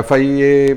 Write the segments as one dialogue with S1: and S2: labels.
S1: FIA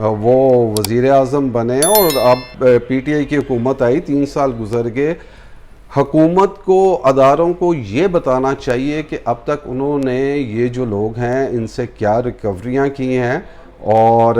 S1: وہ وزیر اعظم بنے اور اب پی ٹی آئی کی حکومت آئی، 3 سال گزر گئے. حکومت کو، اداروں کو یہ بتانا چاہیے کہ اب تک انہوں نے یہ جو لوگ ہیں ان سے کیا ریکوریاں کی ہیں اور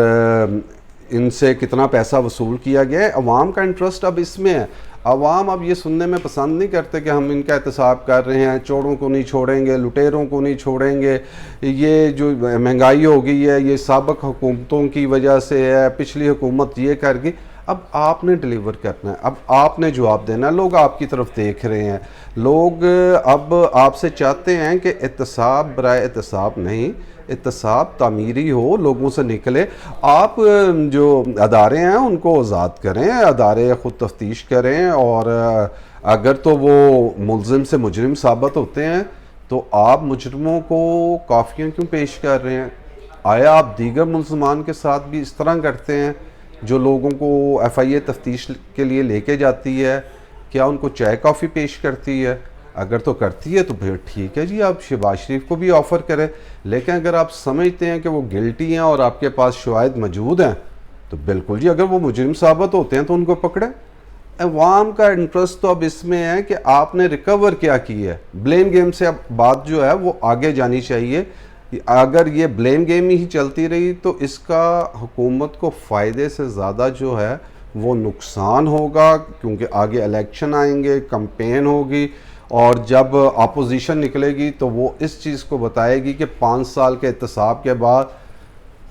S1: ان سے کتنا پیسہ وصول کیا گیا ہے. عوام کا انٹرسٹ اب اس میں ہے. عوام اب یہ سننے میں پسند نہیں کرتے کہ ہم ان کا احتساب کر رہے ہیں، چوروں کو نہیں چھوڑیں گے، لٹیروں کو نہیں چھوڑیں گے، یہ جو مہنگائی ہو گئی ہے یہ سابق حکومتوں کی وجہ سے ہے، پچھلی حکومت یہ کر گئی. اب آپ نے ڈیلیور کرنا ہے، اب آپ نے جواب دینا ہے. لوگ آپ کی طرف دیکھ رہے ہیں. لوگ اب آپ سے چاہتے ہیں کہ احتساب برائے احتساب نہیں، احتساب تعمیری ہو، لوگوں سے نکلے. آپ جو ادارے ہیں ان کو آزاد کریں، ادارے خود تفتیش کریں، اور اگر تو وہ ملزم سے مجرم ثابت ہوتے ہیں تو آپ مجرموں کو کافیاں کیوں پیش کر رہے ہیں؟ آیا آپ دیگر ملزمان کے ساتھ بھی اس طرح کرتے ہیں جو لوگوں کو ایف آئی اے تفتیش کے لیے لے کے جاتی ہے؟ کیا ان کو چائے کافی پیش کرتی ہے؟ اگر تو کرتی ہے تو پھر ٹھیک ہے جی، آپ شہباز شریف کو بھی آفر کریں. لیکن اگر آپ سمجھتے ہیں کہ وہ گلٹی ہیں اور آپ کے پاس شواہد موجود ہیں تو بالکل جی، اگر وہ مجرم ثابت ہوتے ہیں تو ان کو پکڑیں. عوام کا انٹرسٹ تو اب اس میں ہے کہ آپ نے ریکور کیا کی ہے. بلیم گیم سے اب بات جو ہے وہ آگے جانی چاہیے. اگر یہ بلیم گیم ہی چلتی رہی تو اس کا حکومت کو فائدے سے زیادہ جو ہے وہ نقصان ہوگا، کیونکہ آگے الیکشن آئیں گے، کمپین ہوگی، اور جب اپوزیشن نکلے گی تو وہ اس چیز کو بتائے گی کہ 5 سال کے احتساب کے بعد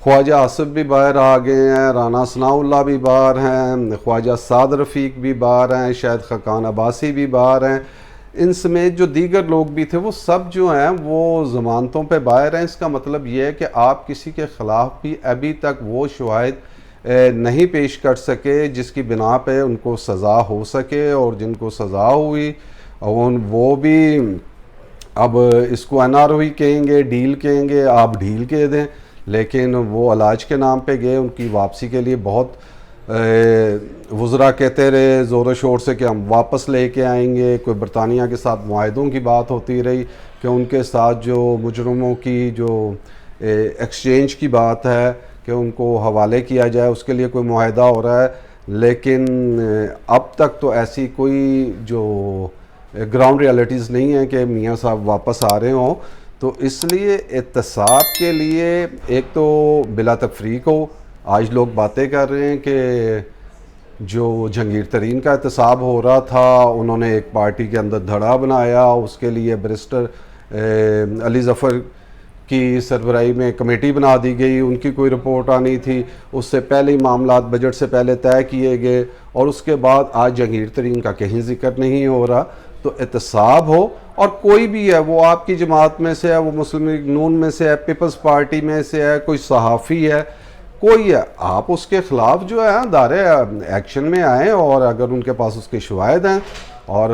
S1: خواجہ آصف بھی باہر آ گئے ہیں، رانا ثناء اللہ بھی باہر ہیں، خواجہ سعد رفیق بھی باہر ہیں، شاید خاقان عباسی بھی باہر ہیں، ان سمیت جو دیگر لوگ بھی تھے وہ سب جو ہیں وہ ضمانتوں پہ باہر ہیں. اس کا مطلب یہ ہے کہ آپ کسی کے خلاف بھی ابھی تک وہ شواہد نہیں پیش کر سکے جس کی بنا پہ ان کو سزا ہو سکے، اور جن کو سزا ہوئی وہ بھی اب اس کو این آر او ہی کہیں گے، ڈیل کہیں گے، آپ ڈیل کہہ دیں. لیکن وہ علاج کے نام پہ گئے، ان کی واپسی کے لیے بہت وزراء کہتے رہے زور و شور سے کہ ہم واپس لے کے آئیں گے. کوئی برطانیہ کے ساتھ معاہدوں کی بات ہوتی رہی کہ ان کے ساتھ جو مجرموں کی جو ایکسچینج کی بات ہے کہ ان کو حوالے کیا جائے، اس کے لیے کوئی معاہدہ ہو رہا ہے. لیکن اب تک تو ایسی کوئی جو گراؤنڈ ریالٹیز نہیں ہے کہ میاں صاحب واپس آ رہے ہوں. تو اس لیے احتساب کے لیے ایک تو بلا تفریق ہو. آج لوگ باتیں کر رہے ہیں کہ جو جہانگیر ترین کا احتساب ہو رہا تھا انہوں نے ایک پارٹی کے اندر دھڑا بنایا، اس کے لیے بیرسٹر علی ظفر کی سربراہی میں کمیٹی بنا دی گئی، ان کی کوئی رپورٹ آنی تھی، اس سے پہلے ہی معاملات بجٹ سے پہلے طے کیے گئے، اور اس کے بعد آج جہانگیر ترین کا کہیں ذکر نہیں ہو رہا. تو احتساب ہو، اور کوئی بھی ہے، وہ آپ کی جماعت میں سے ہے، وہ مسلم لیگ نون میں سے ہے، پیپلز پارٹی میں سے ہے، کوئی صحافی ہے، کوئی ہے، آپ اس کے خلاف جو ہے ادارے ایکشن میں آئیں، اور اگر ان کے پاس اس کے شواہد ہیں اور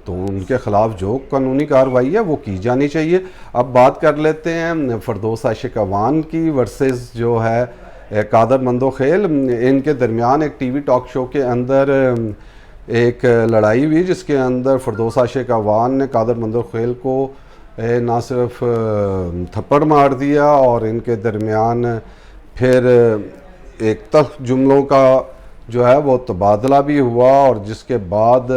S1: تو ان کے خلاف جو قانونی کارروائی ہے وہ کی جانی چاہیے. اب بات کر لیتے ہیں فردوس عاشق اعوان کی ورسز جو ہے قادر مندوخیل. ان کے درمیان ایک ٹی وی ٹاک شو کے اندر ایک لڑائی ہوئی جس کے اندر فردوس عاشق اعوان نے قادر مندوخیل کو نہ صرف تھپڑ مار دیا، اور ان کے درمیان پھر ایک تلخ جملوں کا جو ہے وہ تبادلہ بھی ہوا، اور جس کے بعد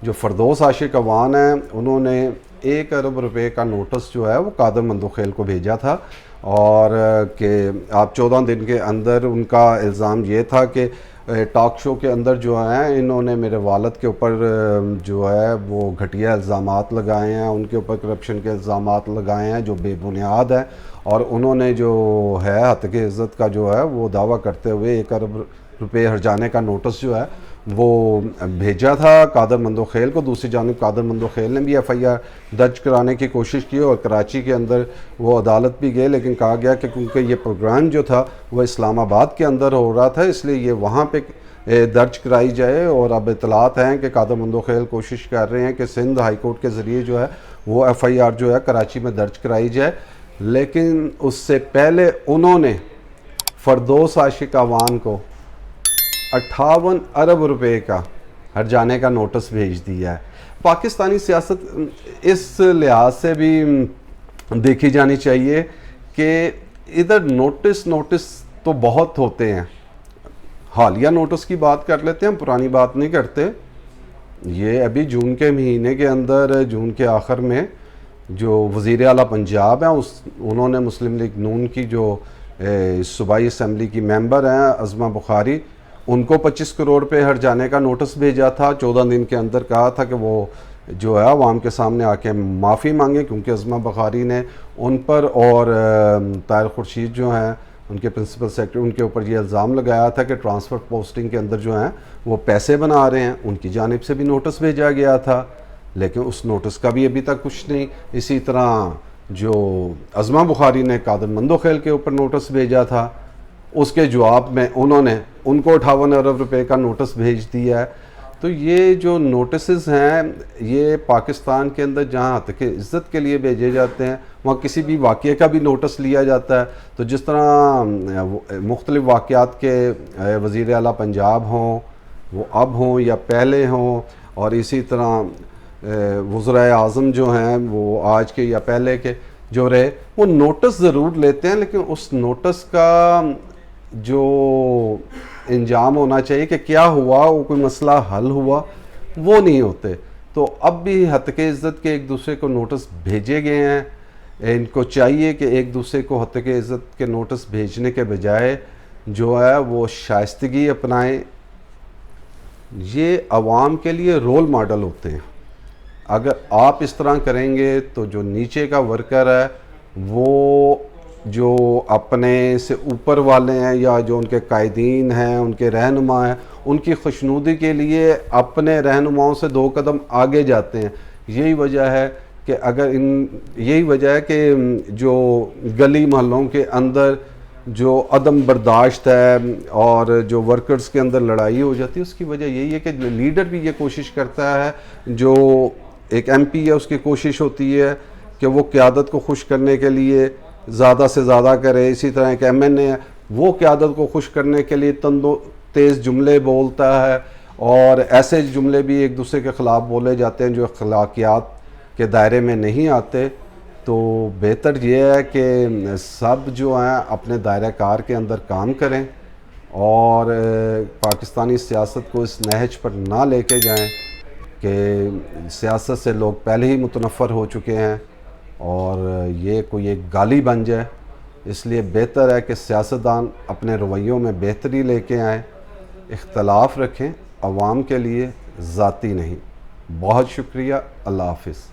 S1: جو فردوس عاشق اعوان ہیں انہوں نے 1 ارب روپے کا نوٹس جو ہے وہ قادر مندوخیل کو بھیجا تھا، اور کہ آپ 14 دن کے اندر، ان کا الزام یہ تھا کہ ٹاک شو کے اندر جو ہیں انہوں نے میرے والد کے اوپر جو ہے وہ گھٹیا الزامات لگائے ہیں، ان کے اوپر کرپشن کے الزامات لگائے ہیں جو بے بنیاد ہیں، اور انہوں نے جو ہے حتک عزت کا جو ہے وہ دعویٰ کرتے ہوئے 1 ارب روپے ہرجانے کا نوٹس جو ہے وہ بھیجا تھا قادر مندوخیل کو. دوسری جانب قادر مندوخیل نے بھی ایف آئی آر درج کرانے کی کوشش کی، اور کراچی کے اندر وہ عدالت بھی گئے، لیکن کہا گیا کہ کیونکہ یہ پروگرام جو تھا وہ اسلام آباد کے اندر ہو رہا تھا اس لیے یہ وہاں پہ درج کرائی جائے. اور اب اطلاعات ہیں کہ قادر مندوخیل کوشش کر رہے ہیں کہ سندھ ہائی کورٹ کے ذریعے جو ہے وہ ایف آئی آر جو ہے کراچی میں درج کرائی جائے. لیکن اس سے پہلے انہوں نے فردوس عاشق اعوان کو 58 ارب روپے کا ہرجانے کا نوٹس بھیج دیا ہے. پاکستانی سیاست اس لحاظ سے بھی دیکھی جانی چاہیے کہ ادھر نوٹس تو بہت ہوتے ہیں. حالیہ نوٹس کی بات کر لیتے ہیں, ہم پرانی بات نہیں کرتے. یہ ابھی جون کے مہینے کے اندر, جون کے آخر میں, جو وزیر اعلیٰ پنجاب ہیں انہوں نے مسلم لیگ نون کی جو صوبائی اسمبلی کی ممبر ہیں عظمہ بخاری, ان کو 25 کروڑ روپے ہٹ جانے کا نوٹس بھیجا تھا. 14 دن کے اندر کہا تھا کہ وہ جو ہے عوام کے سامنے آ کے معافی مانگیں, کیونکہ عظمہ بخاری نے ان پر اور طاہر خورشید جو ہیں ان کے پرنسپل سیکرٹری, ان کے اوپر یہ الزام لگایا تھا کہ ٹرانسفر پوسٹنگ کے اندر جو ہیں وہ پیسے بنا رہے ہیں. ان کی جانب سے بھی نوٹس بھیجا گیا تھا, لیکن اس نوٹس کا بھی ابھی تک کچھ نہیں. اسی طرح جو عظمہ بخاری نے قادر مندوخیل کے اوپر نوٹس بھیجا تھا, اس کے جواب میں انہوں نے ان کو 58 ارب روپے کا نوٹس بھیج دیا ہے. تو یہ جو نوٹسز ہیں یہ پاکستان کے اندر جہاں حق عزت کے لیے بھیجے جاتے ہیں, وہاں کسی بھی واقعے کا بھی نوٹس لیا جاتا ہے. تو جس طرح مختلف واقعات کے وزیر اعلیٰ پنجاب ہوں, وہ اب ہوں یا پہلے ہوں, اور اسی طرح وزرائے اعظم جو ہیں وہ آج کے یا پہلے کے جو رہے, وہ نوٹس ضرور لیتے ہیں, لیکن اس نوٹس کا جو انجام ہونا چاہیے کہ کیا ہوا, وہ کوئی مسئلہ حل ہوا, وہ نہیں ہوتے. تو اب بھی حتق عزت کے ایک دوسرے کو نوٹس بھیجے گئے ہیں. ان کو چاہیے کہ ایک دوسرے کو حتق عزت کے نوٹس بھیجنے کے بجائے جو ہے وہ شائستگی اپنائیں. یہ عوام کے لیے رول ماڈل ہوتے ہیں. اگر آپ اس طرح کریں گے تو جو نیچے کا ورکر ہے, وہ جو اپنے سے اوپر والے ہیں یا جو ان کے قائدین ہیں, ان کے رہنما ہیں, ان کی خوشنودی کے لیے اپنے رہنماؤں سے 2 قدم آگے جاتے ہیں. یہی وجہ ہے کہ یہی وجہ ہے کہ جو گلی محلوں کے اندر جو عدم برداشت ہے اور جو ورکرز کے اندر لڑائی ہو جاتی ہے, اس کی وجہ یہی ہے کہ لیڈر بھی یہ کوشش کرتا ہے, جو ایک ایم پی ہے اس کی کوشش ہوتی ہے کہ وہ قیادت کو خوش کرنے کے لیے زیادہ سے زیادہ کرے. اسی طرح ایک ایم این اے ہے, وہ قیادت کو خوش کرنے کے لیے تیز جملے بولتا ہے, اور ایسے جملے بھی ایک دوسرے کے خلاف بولے جاتے ہیں جو اخلاقیات کے دائرے میں نہیں آتے. تو بہتر یہ ہے کہ سب جو ہیں اپنے دائرہ کار کے اندر کام کریں اور پاکستانی سیاست کو اس نہج پر نہ لے کے جائیں کہ سیاست سے لوگ پہلے ہی متنفر ہو چکے ہیں اور یہ کوئی ایک گالی بن جائے. اس لیے بہتر ہے کہ سیاستدان اپنے رویوں میں بہتری لے کے آئیں, اختلاف رکھیں عوام کے لیے, ذاتی نہیں. بہت شکریہ. اللہ حافظ.